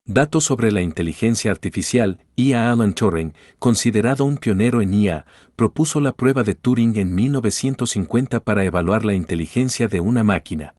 Datos sobre la inteligencia artificial. IA. Alan Turing, considerado un pionero en IA, propuso la prueba de Turing en 1950 para evaluar la inteligencia de una máquina.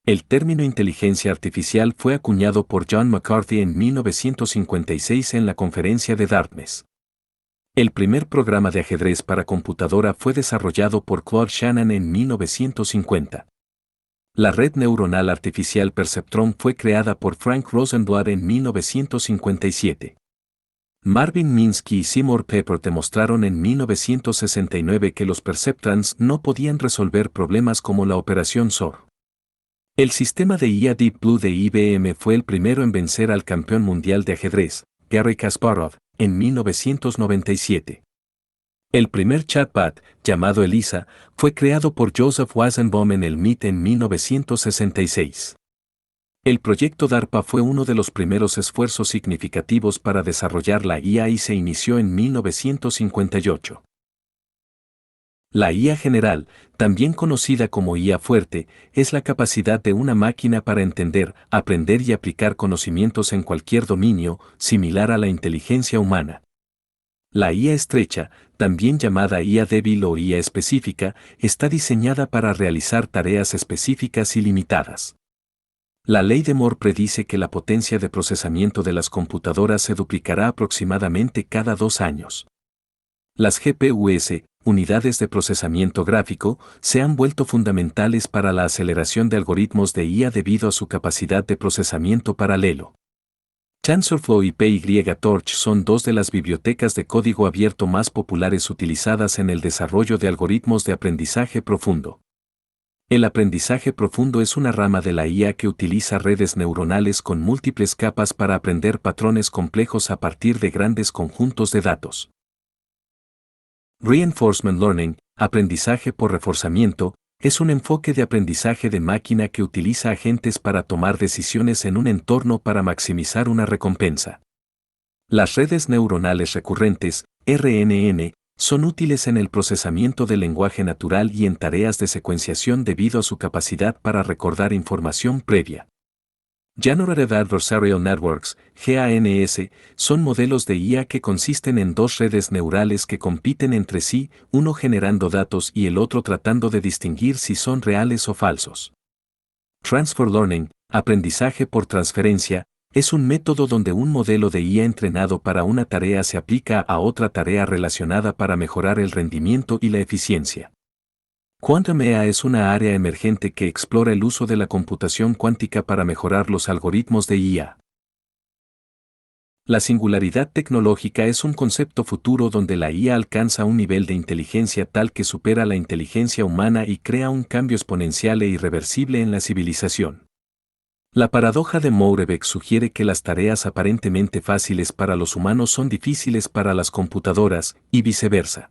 El término inteligencia artificial fue acuñado por John McCarthy en 1956 en la conferencia de Dartmouth. El primer programa de ajedrez para computadora fue desarrollado por Claude Shannon en 1950. La red neuronal artificial Perceptron fue creada por Frank Rosenblatt en 1957. Marvin Minsky y Seymour Papert demostraron en 1969 que los perceptrons no podían resolver problemas como la operación SOR. El sistema de IA Deep Blue de IBM fue el primero en vencer al campeón mundial de ajedrez, Garry Kasparov, en 1997. El primer chatbot, llamado Elisa, fue creado por Joseph Weizenbaum en el MIT en 1966. El proyecto DARPA fue uno de los primeros esfuerzos significativos para desarrollar la IA y se inició en 1958. La IA general, también conocida como IA fuerte, es la capacidad de una máquina para entender, aprender y aplicar conocimientos en cualquier dominio, similar a la inteligencia humana. La IA estrecha, también llamada IA débil o IA específica, está diseñada para realizar tareas específicas y limitadas. La ley de Moore predice que la potencia de procesamiento de las computadoras se duplicará aproximadamente cada 2 años. Las GPUs, unidades de procesamiento gráfico, se han vuelto fundamentales para la aceleración de algoritmos de IA debido a su capacidad de procesamiento paralelo. TensorFlow y PyTorch son dos de las bibliotecas de código abierto más populares utilizadas en el desarrollo de algoritmos de aprendizaje profundo. El aprendizaje profundo es una rama de la IA que utiliza redes neuronales con múltiples capas para aprender patrones complejos a partir de grandes conjuntos de datos. Reinforcement Learning, aprendizaje por reforzamiento, es un enfoque de aprendizaje de máquina que utiliza agentes para tomar decisiones en un entorno para maximizar una recompensa. Las redes neuronales recurrentes, RNN, son útiles en el procesamiento del lenguaje natural y en tareas de secuenciación debido a su capacidad para recordar información previa. Generative Adversarial Networks, GANS, son modelos de IA que consisten en dos redes neurales que compiten entre sí, uno generando datos y el otro tratando de distinguir si son reales o falsos. Transfer Learning, aprendizaje por transferencia, es un método donde un modelo de IA entrenado para una tarea se aplica a otra tarea relacionada para mejorar el rendimiento y la eficiencia. Quantum AI es una área emergente que explora el uso de la computación cuántica para mejorar los algoritmos de IA. La singularidad tecnológica es un concepto futuro donde la IA alcanza un nivel de inteligencia tal que supera la inteligencia humana y crea un cambio exponencial e irreversible en la civilización. La paradoja de Moravec sugiere que las tareas aparentemente fáciles para los humanos son difíciles para las computadoras, y viceversa.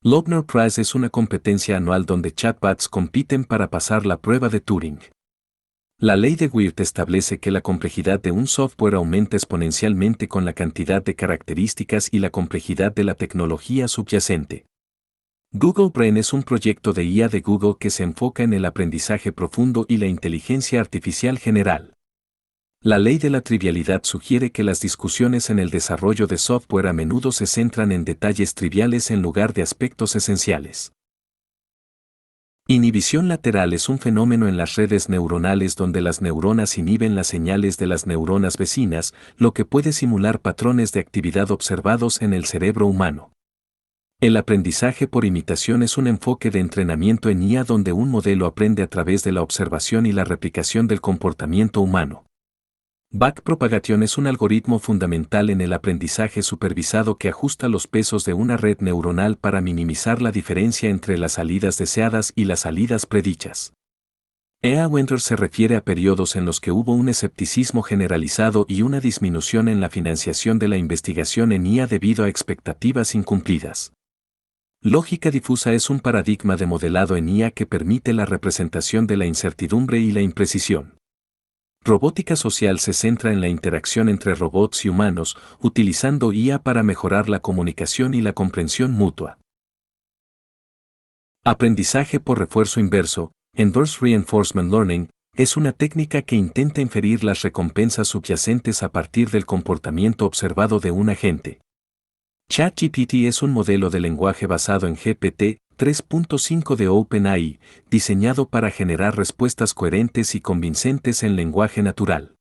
Loebner Prize es una competencia anual donde chatbots compiten para pasar la prueba de Turing. La ley de Wirth establece que la complejidad de un software aumenta exponencialmente con la cantidad de características y la complejidad de la tecnología subyacente. Google Brain es un proyecto de IA de Google que se enfoca en el aprendizaje profundo y la inteligencia artificial general. La ley de la trivialidad sugiere que las discusiones en el desarrollo de software a menudo se centran en detalles triviales en lugar de aspectos esenciales. Inhibición lateral es un fenómeno en las redes neuronales donde las neuronas inhiben las señales de las neuronas vecinas, lo que puede simular patrones de actividad observados en el cerebro humano. El aprendizaje por imitación es un enfoque de entrenamiento en IA donde un modelo aprende a través de la observación y la replicación del comportamiento humano. Backpropagation es un algoritmo fundamental en el aprendizaje supervisado que ajusta los pesos de una red neuronal para minimizar la diferencia entre las salidas deseadas y las salidas predichas. EA Winter se refiere a periodos en los que hubo un escepticismo generalizado y una disminución en la financiación de la investigación en IA debido a expectativas incumplidas. Lógica difusa es un paradigma de modelado en IA que permite la representación de la incertidumbre y la imprecisión. Robótica social se centra en la interacción entre robots y humanos, utilizando IA para mejorar la comunicación y la comprensión mutua. Aprendizaje por refuerzo inverso, Inverse Reinforcement Learning, es una técnica que intenta inferir las recompensas subyacentes a partir del comportamiento observado de un agente. ChatGPT es un modelo de lenguaje basado en GPT-3.5 de OpenAI, diseñado para generar respuestas coherentes y convincentes en lenguaje natural.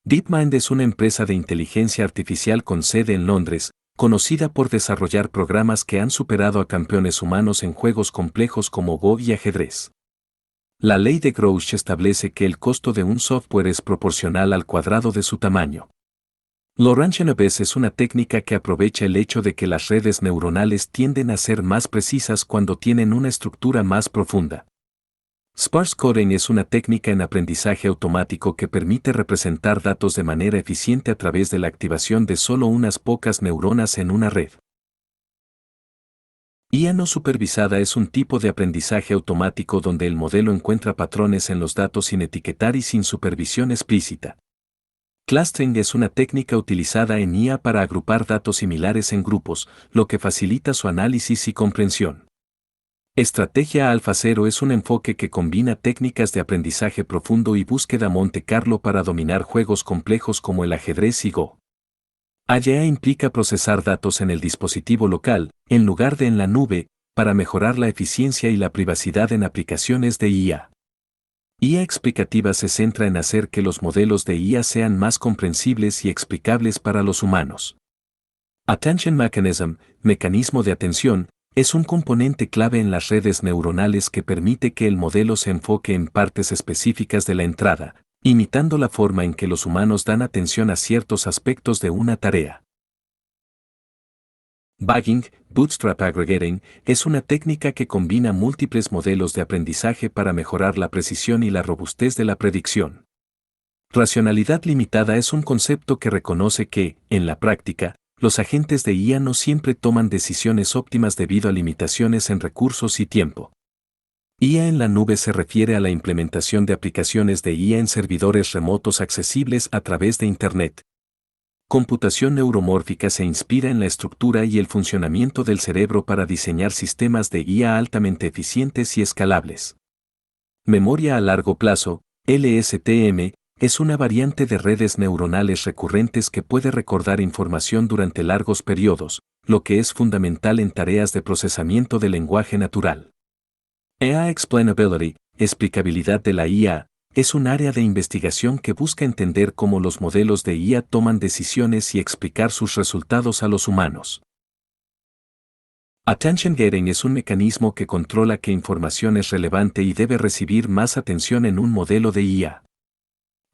DeepMind es una empresa de inteligencia artificial con sede en Londres, conocida por desarrollar programas que han superado a campeones humanos en juegos complejos como Go y ajedrez. La ley de Grouch establece que el costo de un software es proporcional al cuadrado de su tamaño. Laurentian Bayes es una técnica que aprovecha el hecho de que las redes neuronales tienden a ser más precisas cuando tienen una estructura más profunda. Sparse coding es una técnica en aprendizaje automático que permite representar datos de manera eficiente a través de la activación de solo unas pocas neuronas en una red. IA no supervisada es un tipo de aprendizaje automático donde el modelo encuentra patrones en los datos sin etiquetar y sin supervisión explícita. Clustering es una técnica utilizada en IA para agrupar datos similares en grupos, lo que facilita su análisis y comprensión. Estrategia AlphaZero es un enfoque que combina técnicas de aprendizaje profundo y búsqueda Monte Carlo para dominar juegos complejos como el ajedrez y Go. AIA implica procesar datos en el dispositivo local, en lugar de en la nube, para mejorar la eficiencia y la privacidad en aplicaciones de IA. IA explicativa se centra en hacer que los modelos de IA sean más comprensibles y explicables para los humanos. Attention Mechanism, mecanismo de atención, es un componente clave en las redes neuronales que permite que el modelo se enfoque en partes específicas de la entrada, imitando la forma en que los humanos dan atención a ciertos aspectos de una tarea. Bagging, Bootstrap Aggregating, es una técnica que combina múltiples modelos de aprendizaje para mejorar la precisión y la robustez de la predicción. Racionalidad limitada es un concepto que reconoce que, en la práctica, los agentes de IA no siempre toman decisiones óptimas debido a limitaciones en recursos y tiempo. IA en la nube se refiere a la implementación de aplicaciones de IA en servidores remotos accesibles a través de Internet. Computación neuromórfica se inspira en la estructura y el funcionamiento del cerebro para diseñar sistemas de IA altamente eficientes y escalables. Memoria a largo plazo, LSTM, es una variante de redes neuronales recurrentes que puede recordar información durante largos periodos, lo que es fundamental en tareas de procesamiento de lenguaje natural. AI Explainability, explicabilidad de la IA, es un área de investigación que busca entender cómo los modelos de IA toman decisiones y explicar sus resultados a los humanos. Attention Gating es un mecanismo que controla qué información es relevante y debe recibir más atención en un modelo de IA.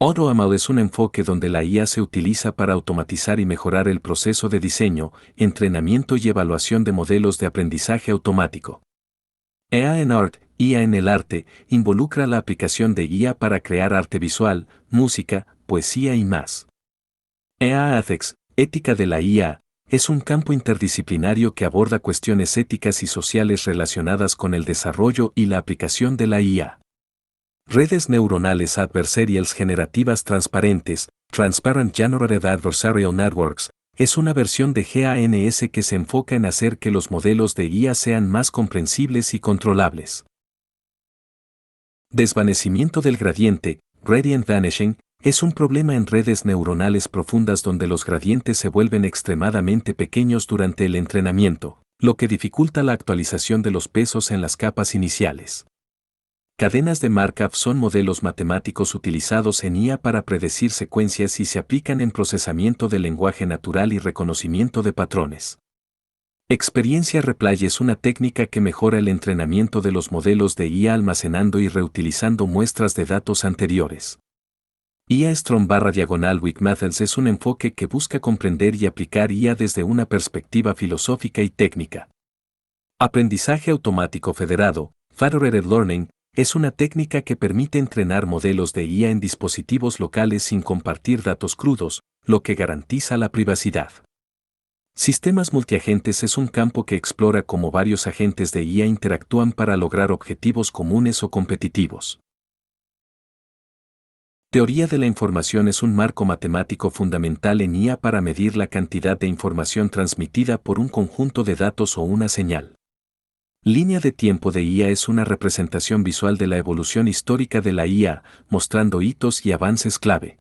AutoML es un enfoque donde la IA se utiliza para automatizar y mejorar el proceso de diseño, entrenamiento y evaluación de modelos de aprendizaje automático. AI en Art, IA en el arte, involucra la aplicación de IA para crear arte visual, música, poesía y más. AI Ethics, ética de la IA, es un campo interdisciplinario que aborda cuestiones éticas y sociales relacionadas con el desarrollo y la aplicación de la IA. Redes neuronales adversariales generativas transparentes, Transparent Generative Adversarial Networks, es una versión de GANS que se enfoca en hacer que los modelos de IA sean más comprensibles y controlables. Desvanecimiento del gradiente, Gradient Vanishing, es un problema en redes neuronales profundas donde los gradientes se vuelven extremadamente pequeños durante el entrenamiento, lo que dificulta la actualización de los pesos en las capas iniciales. Cadenas de Markov son modelos matemáticos utilizados en IA para predecir secuencias y se aplican en procesamiento del lenguaje natural y reconocimiento de patrones. Experiencia replay es una técnica que mejora el entrenamiento de los modelos de IA almacenando y reutilizando muestras de datos anteriores. IA Strong/Wig Methods es un enfoque que busca comprender y aplicar IA desde una perspectiva filosófica y técnica. Aprendizaje automático federado, Federated Learning, es una técnica que permite entrenar modelos de IA en dispositivos locales sin compartir datos crudos, lo que garantiza la privacidad. Sistemas multiagentes es un campo que explora cómo varios agentes de IA interactúan para lograr objetivos comunes o competitivos. Teoría de la información es un marco matemático fundamental en IA para medir la cantidad de información transmitida por un conjunto de datos o una señal. Línea de tiempo de IA es una representación visual de la evolución histórica de la IA, mostrando hitos y avances clave.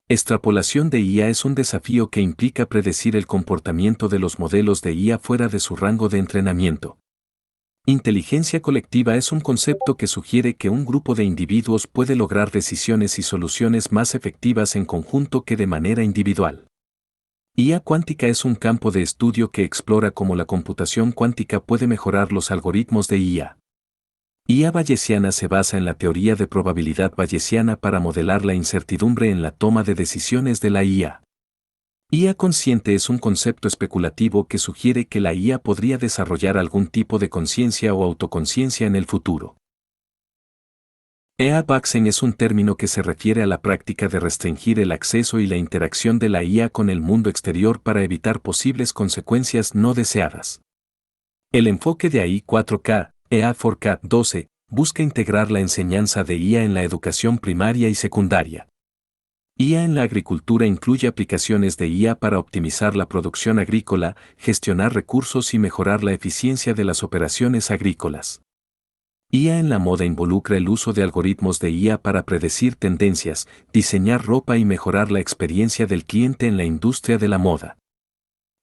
Extrapolación de IA es un desafío que implica predecir el comportamiento de los modelos de IA fuera de su rango de entrenamiento. Inteligencia colectiva es un concepto que sugiere que un grupo de individuos puede lograr decisiones y soluciones más efectivas en conjunto que de manera individual. IA cuántica es un campo de estudio que explora cómo la computación cuántica puede mejorar los algoritmos de IA. IA bayesiana se basa en la teoría de probabilidad bayesiana para modelar la incertidumbre en la toma de decisiones de la IA. IA consciente es un concepto especulativo que sugiere que la IA podría desarrollar algún tipo de conciencia o autoconciencia en el futuro. EA-Baxen es un término que se refiere a la práctica de restringir el acceso y la interacción de la IA con el mundo exterior para evitar posibles consecuencias no deseadas. El enfoque de AI 4K, EA4K12, busca integrar la enseñanza de IA en la educación primaria y secundaria. IA en la agricultura incluye aplicaciones de IA para optimizar la producción agrícola, gestionar recursos y mejorar la eficiencia de las operaciones agrícolas. IA en la moda involucra el uso de algoritmos de IA para predecir tendencias, diseñar ropa y mejorar la experiencia del cliente en la industria de la moda.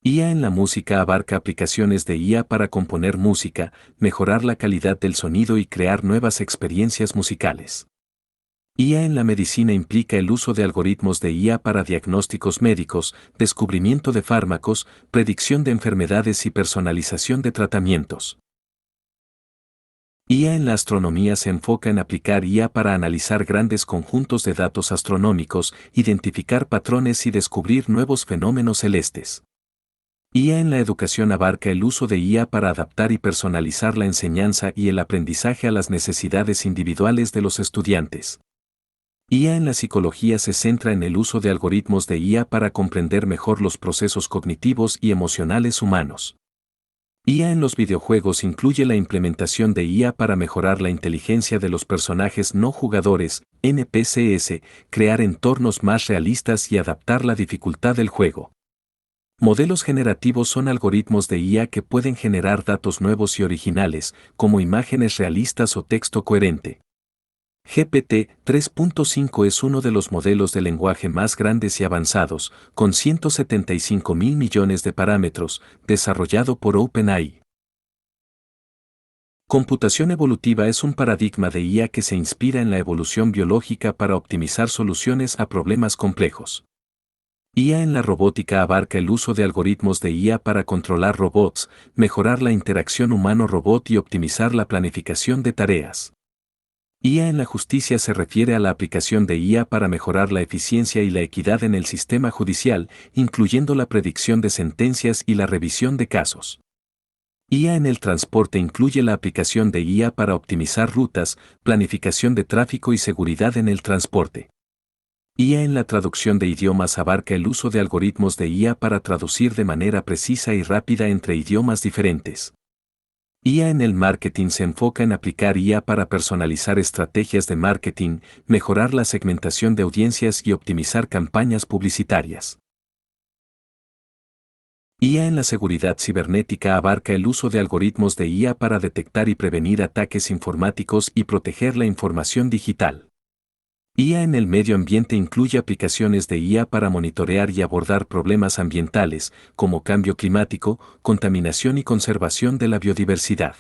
IA en la música abarca aplicaciones de IA para componer música, mejorar la calidad del sonido y crear nuevas experiencias musicales. IA en la medicina implica el uso de algoritmos de IA para diagnósticos médicos, descubrimiento de fármacos, predicción de enfermedades y personalización de tratamientos. IA en la astronomía se enfoca en aplicar IA para analizar grandes conjuntos de datos astronómicos, identificar patrones y descubrir nuevos fenómenos celestes. IA en la educación abarca el uso de IA para adaptar y personalizar la enseñanza y el aprendizaje a las necesidades individuales de los estudiantes. IA en la psicología se centra en el uso de algoritmos de IA para comprender mejor los procesos cognitivos y emocionales humanos. IA en los videojuegos incluye la implementación de IA para mejorar la inteligencia de los personajes no jugadores, NPCs, crear entornos más realistas y adaptar la dificultad del juego. Modelos generativos son algoritmos de IA que pueden generar datos nuevos y originales, como imágenes realistas o texto coherente. GPT 3.5 es uno de los modelos de lenguaje más grandes y avanzados, con 175.000 millones de parámetros, desarrollado por OpenAI. Computación evolutiva es un paradigma de IA que se inspira en la evolución biológica para optimizar soluciones a problemas complejos. IA en la robótica abarca el uso de algoritmos de IA para controlar robots, mejorar la interacción humano-robot y optimizar la planificación de tareas. IA en la justicia se refiere a la aplicación de IA para mejorar la eficiencia y la equidad en el sistema judicial, incluyendo la predicción de sentencias y la revisión de casos. IA en el transporte incluye la aplicación de IA para optimizar rutas, planificación de tráfico y seguridad en el transporte. IA en la traducción de idiomas abarca el uso de algoritmos de IA para traducir de manera precisa y rápida entre idiomas diferentes. IA en el marketing se enfoca en aplicar IA para personalizar estrategias de marketing, mejorar la segmentación de audiencias y optimizar campañas publicitarias. IA en la seguridad cibernética abarca el uso de algoritmos de IA para detectar y prevenir ataques informáticos y proteger la información digital. IA en el medio ambiente incluye aplicaciones de IA para monitorear y abordar problemas ambientales, como cambio climático, contaminación y conservación de la biodiversidad.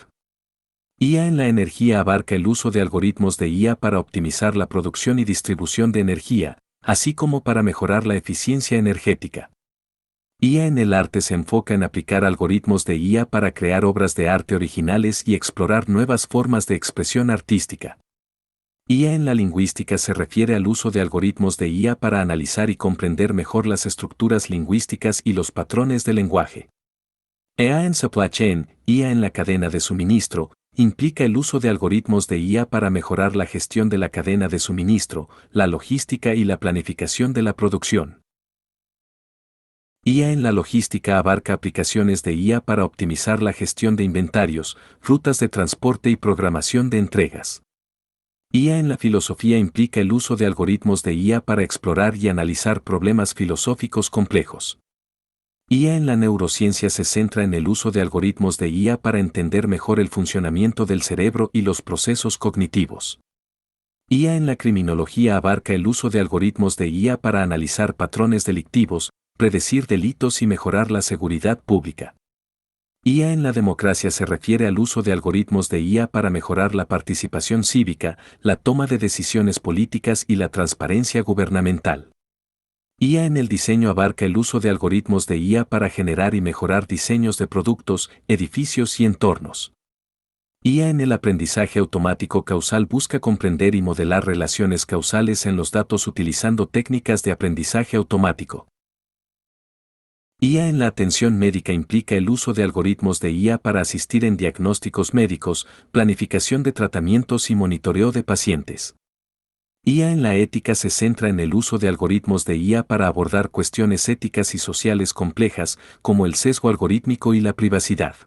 IA en la energía abarca el uso de algoritmos de IA para optimizar la producción y distribución de energía, así como para mejorar la eficiencia energética. IA en el arte se enfoca en aplicar algoritmos de IA para crear obras de arte originales y explorar nuevas formas de expresión artística. IA en la lingüística se refiere al uso de algoritmos de IA para analizar y comprender mejor las estructuras lingüísticas y los patrones de lenguaje. EA en supply chain, IA en la cadena de suministro, implica el uso de algoritmos de IA para mejorar la gestión de la cadena de suministro, la logística y la planificación de la producción. IA en la logística abarca aplicaciones de IA para optimizar la gestión de inventarios, rutas de transporte y programación de entregas. IA en la filosofía implica el uso de algoritmos de IA para explorar y analizar problemas filosóficos complejos. IA en la neurociencia se centra en el uso de algoritmos de IA para entender mejor el funcionamiento del cerebro y los procesos cognitivos. IA en la criminología abarca el uso de algoritmos de IA para analizar patrones delictivos, predecir delitos y mejorar la seguridad pública. IA en la democracia se refiere al uso de algoritmos de IA para mejorar la participación cívica, la toma de decisiones políticas y la transparencia gubernamental. IA en el diseño abarca el uso de algoritmos de IA para generar y mejorar diseños de productos, edificios y entornos. IA en el aprendizaje automático causal busca comprender y modelar relaciones causales en los datos utilizando técnicas de aprendizaje automático. IA en la atención médica implica el uso de algoritmos de IA para asistir en diagnósticos médicos, planificación de tratamientos y monitoreo de pacientes. IA en la ética se centra en el uso de algoritmos de IA para abordar cuestiones éticas y sociales complejas, como el sesgo algorítmico y la privacidad.